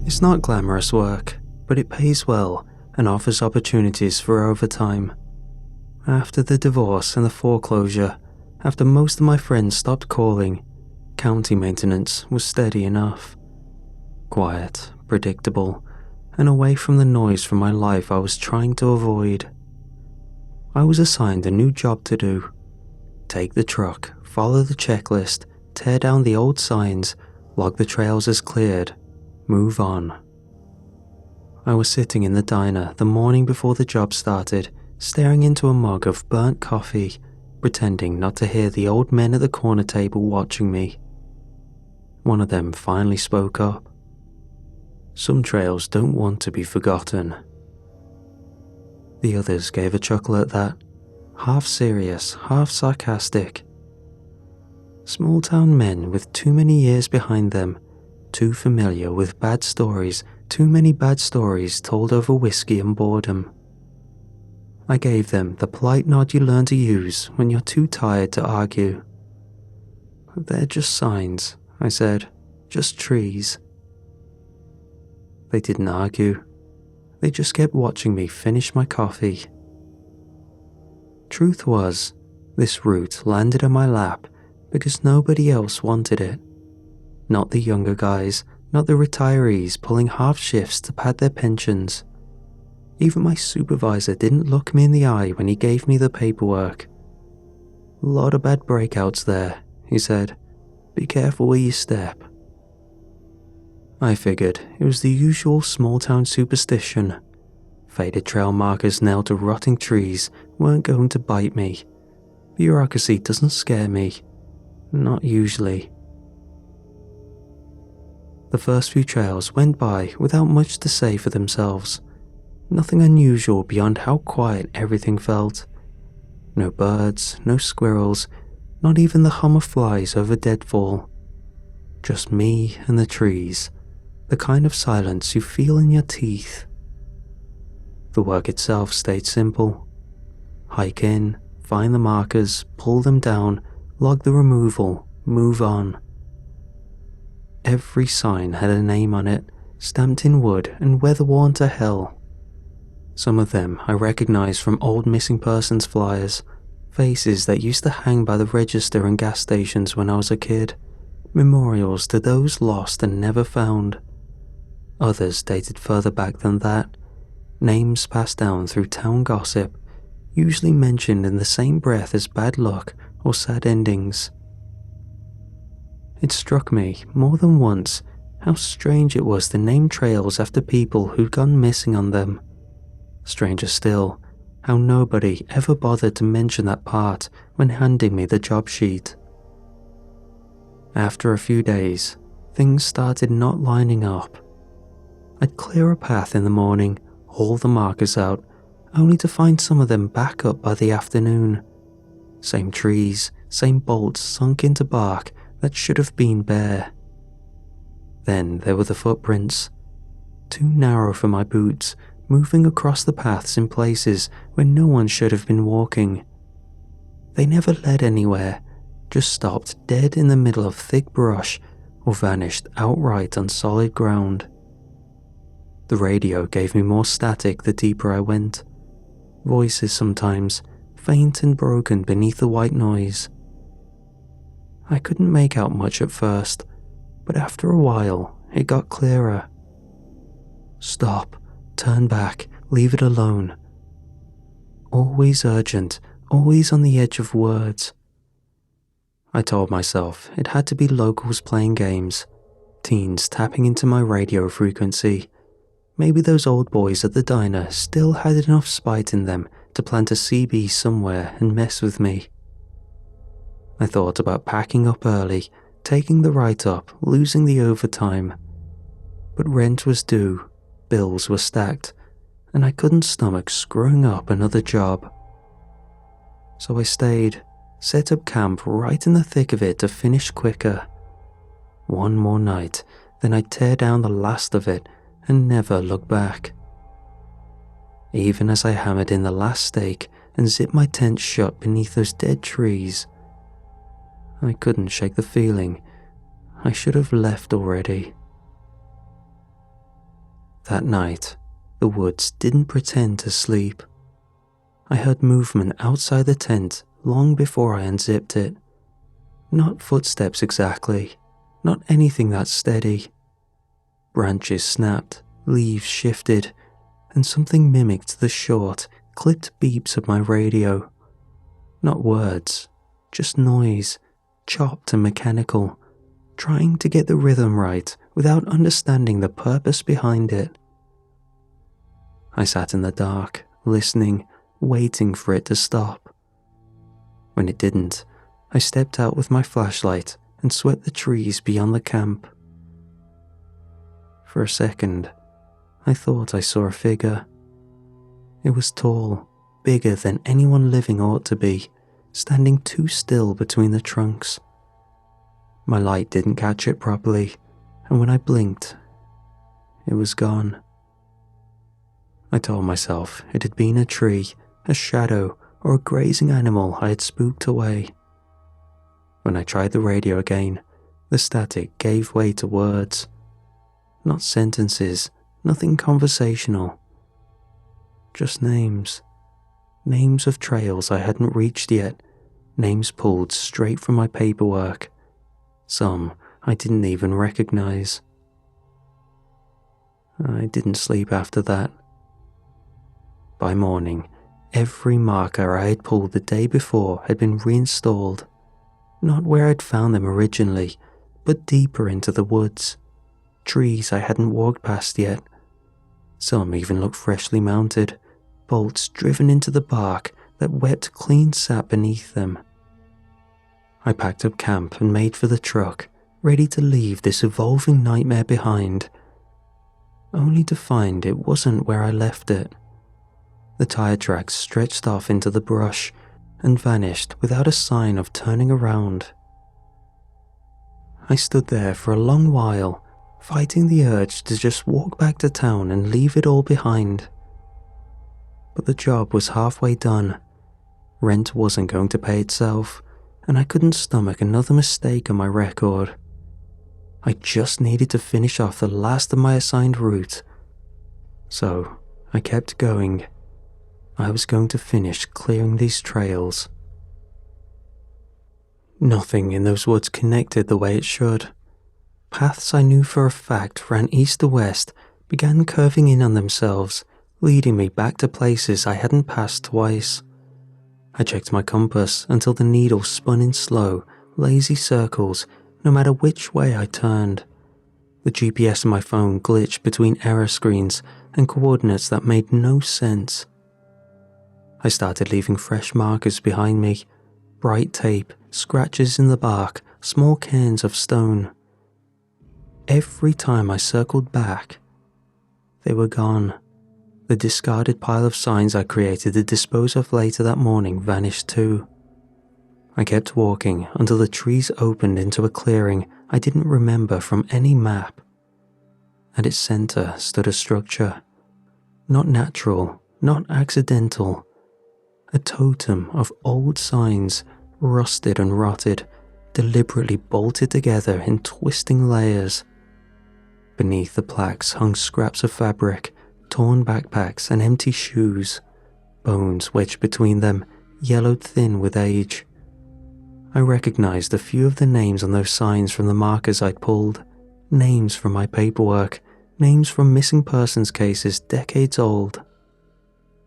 It's not glamorous work, but it pays well and offers opportunities for overtime. After the divorce and the foreclosure, after most of my friends stopped calling, county maintenance was steady enough. Quiet, predictable, and away from the noise from my life I was trying to avoid. I was assigned a new job to do. Take the truck, follow the checklist, tear down the old signs, log the trails as cleared, move on. I was sitting in the diner the morning before the job started, staring into a mug of burnt coffee, pretending not to hear the old men at the corner table watching me. One of them finally spoke up. Some trails don't want to be forgotten. The others gave a chuckle at that, half serious, half sarcastic. Small-town men with too many years behind them, too familiar with bad stories, too many bad stories told over whiskey and boredom. I gave them the polite nod you learn to use when you're too tired to argue. They're just signs, I said, just trees. They didn't argue. They just kept watching me finish my coffee. Truth was, this route landed on my lap because nobody else wanted it. Not the younger guys, not the retirees pulling half shifts to pad their pensions. Even my supervisor didn't look me in the eye when he gave me the paperwork. A lot of bad breakouts there, he said. Be careful where you step. I figured it was the usual small-town superstition. Faded trail markers nailed to rotting trees weren't going to bite me. Bureaucracy doesn't scare me. Not usually. The first few trails went by without much to say for themselves. Nothing unusual beyond how quiet everything felt. No birds, no squirrels, not even the hum of flies over deadfall. Just me and the trees, the kind of silence you feel in your teeth. The work itself stayed simple. Hike in, find the markers, pull them down, log the removal, move on. Every sign had a name on it, stamped in wood and weather-worn to hell. Some of them I recognized from old missing persons flyers, faces that used to hang by the register and gas stations when I was a kid, memorials to those lost and never found. Others dated further back than that, names passed down through town gossip, usually mentioned in the same breath as bad luck or sad endings. It struck me more than once how strange it was to name trails after people who'd gone missing on them. Stranger still, how nobody ever bothered to mention that part when handing me the job sheet. After a few days, things started not lining up. I'd clear a path in the morning, haul the markers out, only to find some of them back up by the afternoon. Same trees, same bolts sunk into bark that should have been bare. Then there were the footprints, too narrow for my boots, moving across the paths in places where no one should have been walking. They never led anywhere, just stopped dead in the middle of thick brush or vanished outright on solid ground. The radio gave me more static the deeper I went. Voices sometimes, faint and broken beneath the white noise. I couldn't make out much at first, but after a while it got clearer. Stop, turn back, leave it alone. Always urgent, always on the edge of words. I told myself it had to be locals playing games, teens tapping into my radio frequency. Maybe those old boys at the diner still had enough spite in them to plant a CB somewhere and mess with me. I thought about packing up early, taking the write-up, losing the overtime. But rent was due, bills were stacked, and I couldn't stomach screwing up another job. So I stayed, set up camp right in the thick of it to finish quicker. One more night, then I'd tear down the last of it and never look back. Even as I hammered in the last stake and zipped my tent shut beneath those dead trees, I couldn't shake the feeling I should have left already. That night, the woods didn't pretend to sleep. I heard movement outside the tent long before I unzipped it. Not footsteps exactly, not anything that steady. Branches snapped, leaves shifted, and something mimicked the short, clipped beeps of my radio. Not words, just noise, chopped and mechanical, trying to get the rhythm right without understanding the purpose behind it. I sat in the dark, listening, waiting for it to stop. When it didn't, I stepped out with my flashlight and swept the trees beyond the camp. For a second, I thought I saw a figure. It was tall, bigger than anyone living ought to be, standing too still between the trunks. My light didn't catch it properly, and when I blinked, it was gone. I told myself it had been a tree, a shadow, or a grazing animal I had spooked away. When I tried the radio again, the static gave way to words. Not sentences, nothing conversational. Just names. Names of trails I hadn't reached yet, names pulled straight from my paperwork. Some I didn't even recognize. I didn't sleep after that. By morning, every marker I had pulled the day before had been reinstalled. Not where I'd found them originally, but deeper into the woods. Trees I hadn't walked past yet. Some even looked freshly mounted, bolts driven into the bark that wept clean sap beneath them. I packed up camp and made for the truck, ready to leave this evolving nightmare behind, only to find it wasn't where I left it. The tire tracks stretched off into the brush and vanished without a sign of turning around. I stood there for a long while, fighting the urge to just walk back to town and leave it all behind. But the job was halfway done. Rent wasn't going to pay itself, and I couldn't stomach another mistake on my record. I just needed to finish off the last of my assigned route. So I kept going. I was going to finish clearing these trails. Nothing in those woods connected the way it should. Paths I knew for a fact ran east to west began curving in on themselves, leading me back to places I hadn't passed twice. I checked my compass until the needle spun in slow, lazy circles no matter which way I turned. The GPS on my phone glitched between error screens and coordinates that made no sense. I started leaving fresh markers behind me, bright tape, scratches in the bark, small cairns of stone. Every time I circled back, they were gone. The discarded pile of signs I created to dispose of later that morning vanished too. I kept walking until the trees opened into a clearing I didn't remember from any map. At its center stood a structure. Not natural, not accidental. A totem of old signs, rusted and rotted, deliberately bolted together in twisting layers. Beneath the plaques hung scraps of fabric, torn backpacks and empty shoes. Bones wedged between them, yellowed thin with age. I recognized a few of the names on those signs from the markers I'd pulled. Names from my paperwork, names from missing persons cases decades old.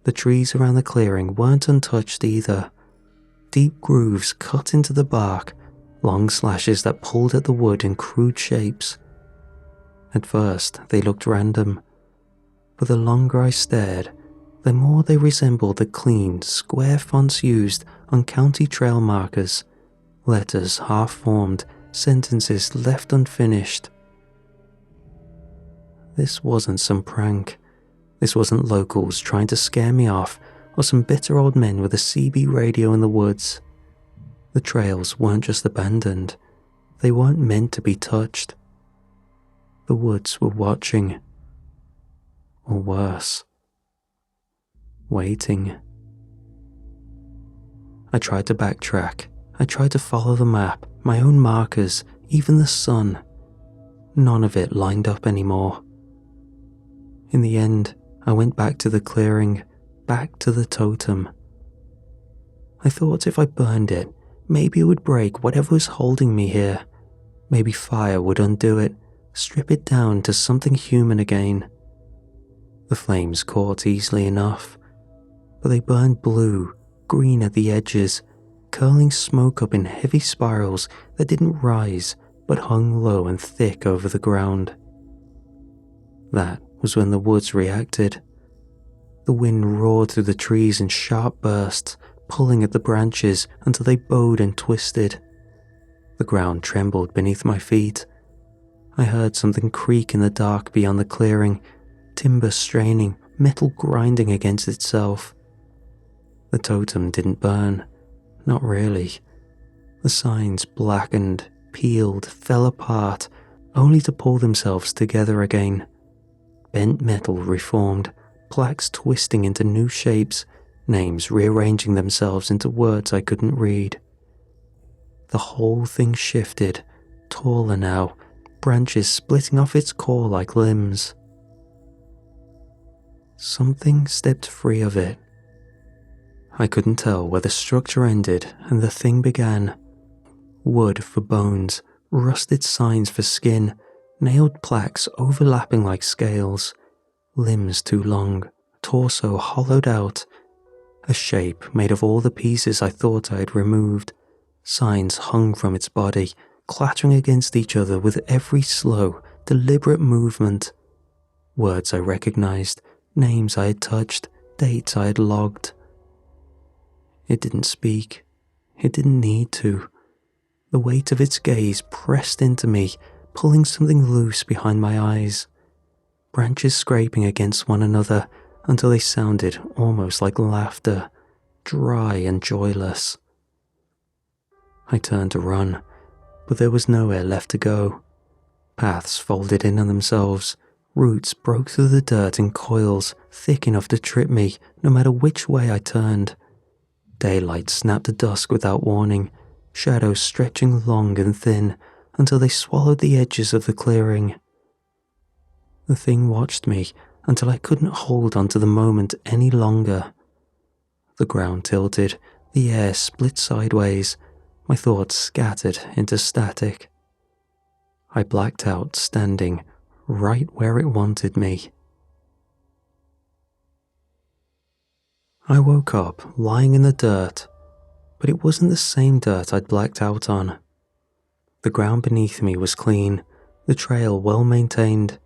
The trees around the clearing weren't untouched either. Deep grooves cut into the bark, long slashes that pulled at the wood in crude shapes. At first, they looked random, but the longer I stared, the more they resembled the clean, square fonts used on county trail markers, letters half-formed, sentences left unfinished. This wasn't some prank. This wasn't locals trying to scare me off or some bitter old men with a CB radio in the woods. The trails weren't just abandoned. They weren't meant to be touched. The woods were watching. Or worse, waiting. I tried to backtrack. I tried to follow the map, my own markers, even the sun. None of it lined up anymore. In the end, I went back to the clearing, back to the totem. I thought if I burned it, maybe it would break whatever was holding me here. Maybe fire would undo it, strip it down to something human again. The flames caught easily enough, but they burned blue, green at the edges, curling smoke up in heavy spirals that didn't rise but hung low and thick over the ground. That was when the woods reacted. The wind roared through the trees in sharp bursts, pulling at the branches until they bowed and twisted. The ground trembled beneath my feet. I heard something creak in the dark beyond the clearing, timber straining, metal grinding against itself. The totem didn't burn. Not really. The signs blackened, peeled, fell apart, only to pull themselves together again. Bent metal reformed, plaques twisting into new shapes, names rearranging themselves into words I couldn't read. The whole thing shifted, taller now, branches splitting off its core like limbs. Something stepped free of it. I couldn't tell where the structure ended and the thing began. Wood for bones, rusted signs for skin, nailed plaques overlapping like scales, limbs too long, torso hollowed out, a shape made of all the pieces I thought I had removed. Signs hung from its body, clattering against each other with every slow, deliberate movement. Words I recognized, names I had touched, dates I had logged. It didn't speak. It didn't need to. The weight of its gaze pressed into me, pulling something loose behind my eyes. Branches scraping against one another until they sounded almost like laughter, dry and joyless. I turned to run, but there was nowhere left to go. Paths folded in on themselves, roots broke through the dirt in coils thick enough to trip me no matter which way I turned. Daylight snapped to dusk without warning, shadows stretching long and thin until they swallowed the edges of the clearing. The thing watched me until I couldn't hold onto the moment any longer. The ground tilted, the air split sideways, my thoughts scattered into static. I blacked out standing right where it wanted me. I woke up lying in the dirt, but it wasn't the same dirt I'd blacked out on. The ground beneath me was clean, the trail well maintained.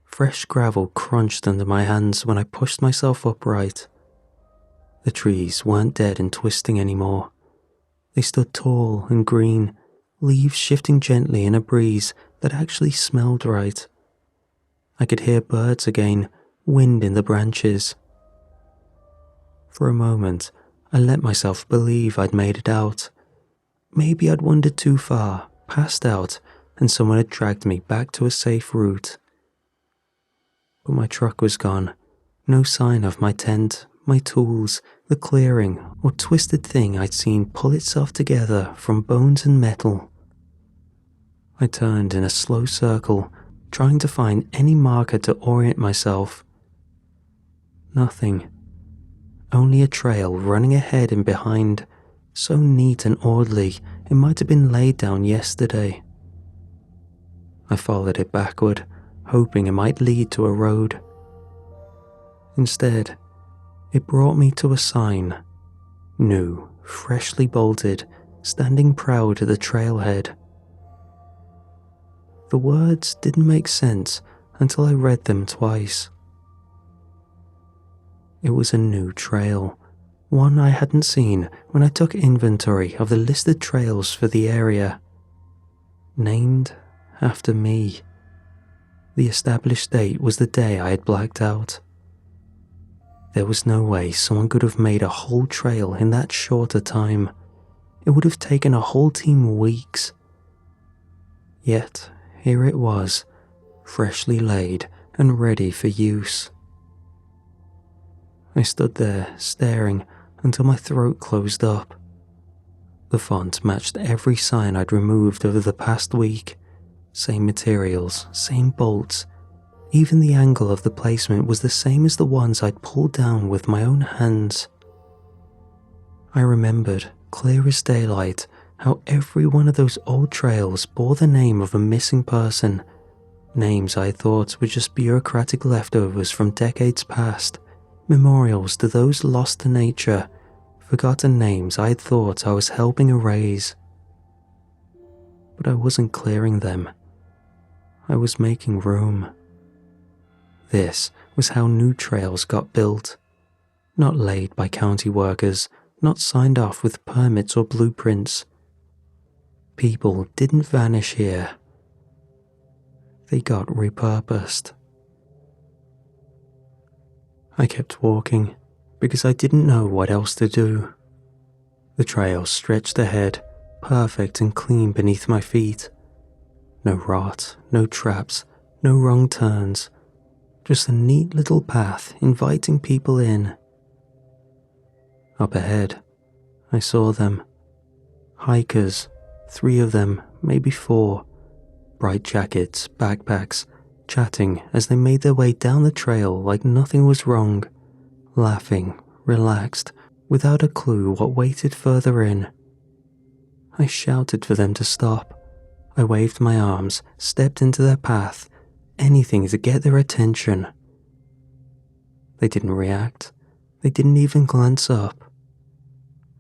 Fresh gravel crunched under my hands when I pushed myself upright. The trees weren't dead and twisting anymore. They stood tall and green, leaves shifting gently in a breeze that actually smelled right. I could hear birds again, wind in the branches. For a moment, I let myself believe I'd made it out. Maybe I'd wandered too far, passed out, and someone had dragged me back to a safe route. But my truck was gone. No sign of my tent, my tools, the clearing, or twisted thing I'd seen pull itself together from bones and metal. I turned in a slow circle, trying to find any marker to orient myself. Nothing. Only a trail running ahead and behind, so neat and orderly it might have been laid down yesterday. I followed it backward, hoping it might lead to a road. Instead, it brought me to a sign, new, freshly bolted, standing proud at the trailhead. The words didn't make sense until I read them twice. It was a new trail, one I hadn't seen when I took inventory of the listed trails for the area. Named after me. The established date was the day I had blacked out. There was no way someone could have made a whole trail in that short a time. It would have taken a whole team weeks. Yet, here it was, freshly laid and ready for use. I stood there, staring, until my throat closed up. The font matched every sign I'd removed over the past week. Same materials, same bolts, Even the angle of the placement was the same as the ones I'd pulled down with my own hands. I remembered, clear as daylight, how every one of those old trails bore the name of a missing person, names I thought were just bureaucratic leftovers from decades past, memorials to those lost to nature, forgotten names I thought I was helping erase. But I wasn't clearing them. I was making room. This was how new trails got built. Not laid by county workers, not signed off with permits or blueprints. People didn't vanish here. They got repurposed. I kept walking because I didn't know what else to do. The trail stretched ahead, perfect and clean beneath my feet. No rot, no traps, no wrong turns. Just a neat little path inviting people in. Up ahead, I saw them. Hikers, 3 of them, maybe 4. Bright jackets, backpacks, chatting as they made their way down the trail like nothing was wrong. Laughing, relaxed, without a clue what waited further in. I shouted for them to stop. I waved my arms, stepped into their path, anything to get their attention. They didn't react. They didn't even glance up.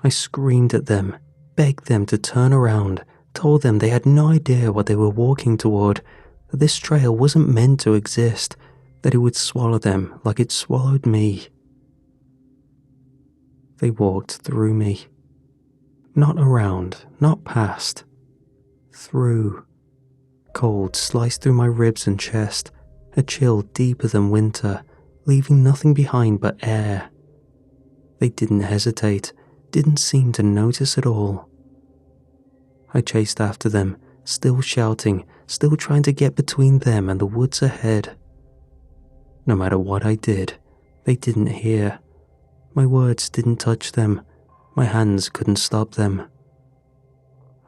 I screamed at them, begged them to turn around, told them they had no idea what they were walking toward, that this trail wasn't meant to exist, that it would swallow them like it swallowed me. They walked through me. Not around, not past. Through. Cold sliced through my ribs and chest, a chill deeper than winter, leaving nothing behind but air. They didn't hesitate, didn't seem to notice at all. I chased after them, still shouting, still trying to get between them and the woods ahead. No matter what I did, they didn't hear. My words didn't touch them. My hands couldn't stop them.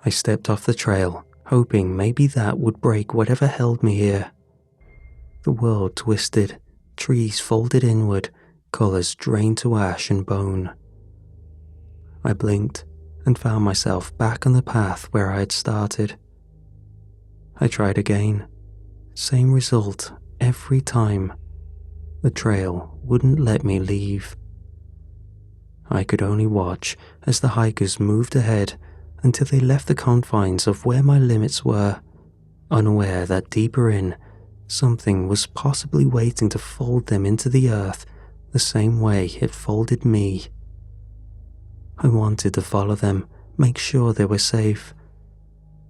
I stepped off the trail, hoping maybe that would break whatever held me here. The world twisted, trees folded inward, colors drained to ash and bone. I blinked and found myself back on the path where I had started. I tried again. Same result every time. The trail wouldn't let me leave. I could only watch as the hikers moved ahead until they left the confines of where my limits were, unaware that deeper in, something was possibly waiting to fold them into the earth the same way it folded me. I wanted to follow them, make sure they were safe,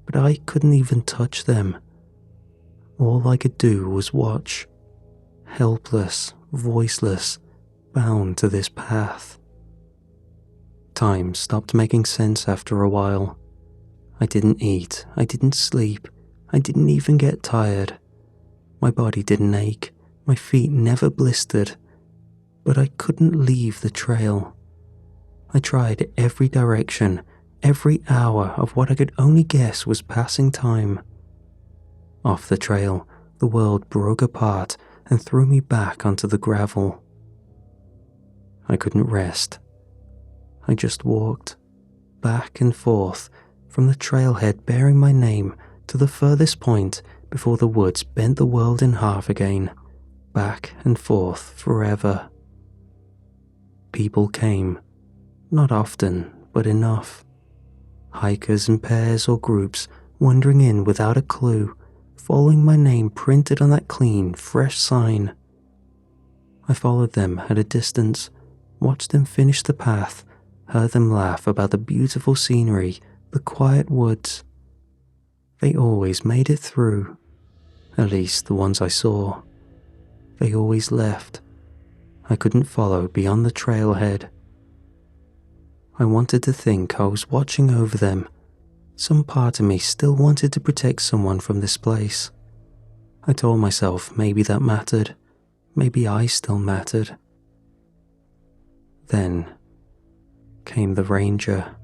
but I couldn't even touch them. All I could do was watch, helpless, voiceless, bound to this path. Time stopped making sense after a while. I didn't eat, I didn't sleep, I didn't even get tired. My body didn't ache, my feet never blistered, but I couldn't leave the trail. I tried every direction, every hour of what I could only guess was passing time. Off the trail, the world broke apart and threw me back onto the gravel. I couldn't rest. I just walked, back and forth, from the trailhead bearing my name to the furthest point before the woods bent the world in half again, back and forth forever. People came, not often, but enough. Hikers in pairs or groups wandering in without a clue, following my name printed on that clean, fresh sign. I followed them at a distance, watched them finish the path, heard them laugh about the beautiful scenery, the quiet woods. They always made it through, at least the ones I saw. They always left. I couldn't follow beyond the trailhead. I wanted to think I was watching over them. Some part of me still wanted to protect someone from this place. I told myself maybe that mattered. Maybe I still mattered. Then came the ranger.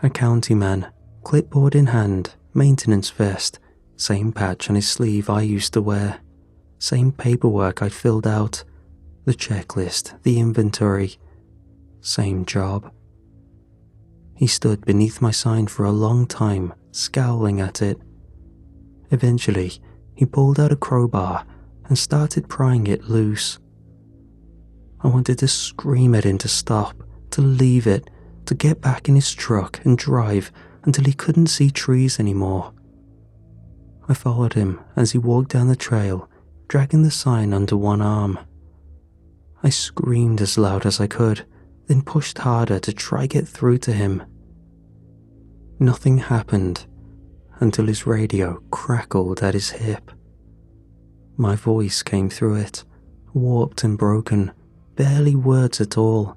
A county man, clipboard in hand, maintenance vest, same patch on his sleeve I used to wear. Same paperwork I'd filled out. The checklist, the inventory. Same job. He stood beneath my sign for a long time, scowling at it. Eventually, he pulled out a crowbar and started prying it loose. I wanted to scream at him to stop, to leave it, to get back in his truck and drive until he couldn't see trees anymore. I followed him as he walked down the trail, dragging the sign under one arm. I screamed as loud as I could, then pushed harder to try get through to him. Nothing happened until his radio crackled at his hip. My voice came through it, warped and broken, barely words at all.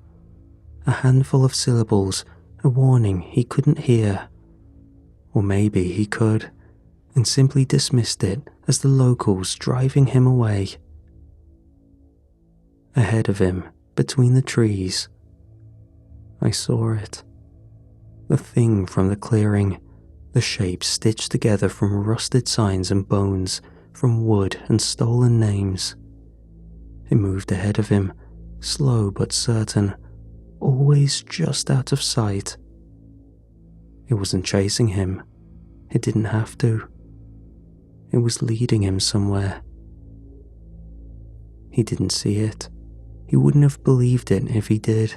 A handful of syllables, a warning he couldn't hear. Or maybe he could, and simply dismissed it as the locals driving him away. Ahead of him, between the trees, I saw it. The thing from the clearing, the shape stitched together from rusted signs and bones, from wood and stolen names. It moved ahead of him, slow but certain, always just out of sight. It wasn't chasing him. It didn't have to. It was leading him somewhere. He didn't see it. He wouldn't have believed it if he did.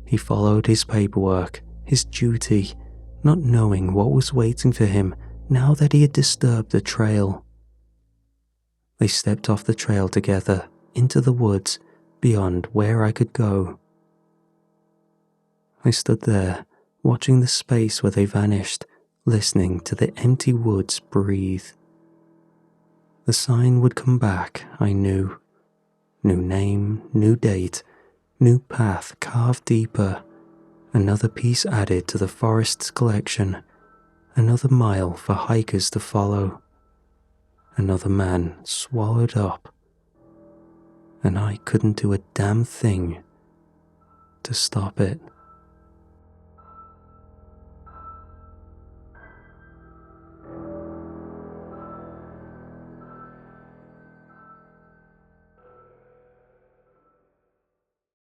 He followed his paperwork, his duty, not knowing what was waiting for him now that he had disturbed the trail. They stepped off the trail together, into the woods, beyond where I could go. I stood there, watching the space where they vanished, listening to the empty woods breathe. The sign would come back, I knew. New name, new date, new path carved deeper, another piece added to the forest's collection, another mile for hikers to follow, another man swallowed up, and I couldn't do a damn thing to stop it.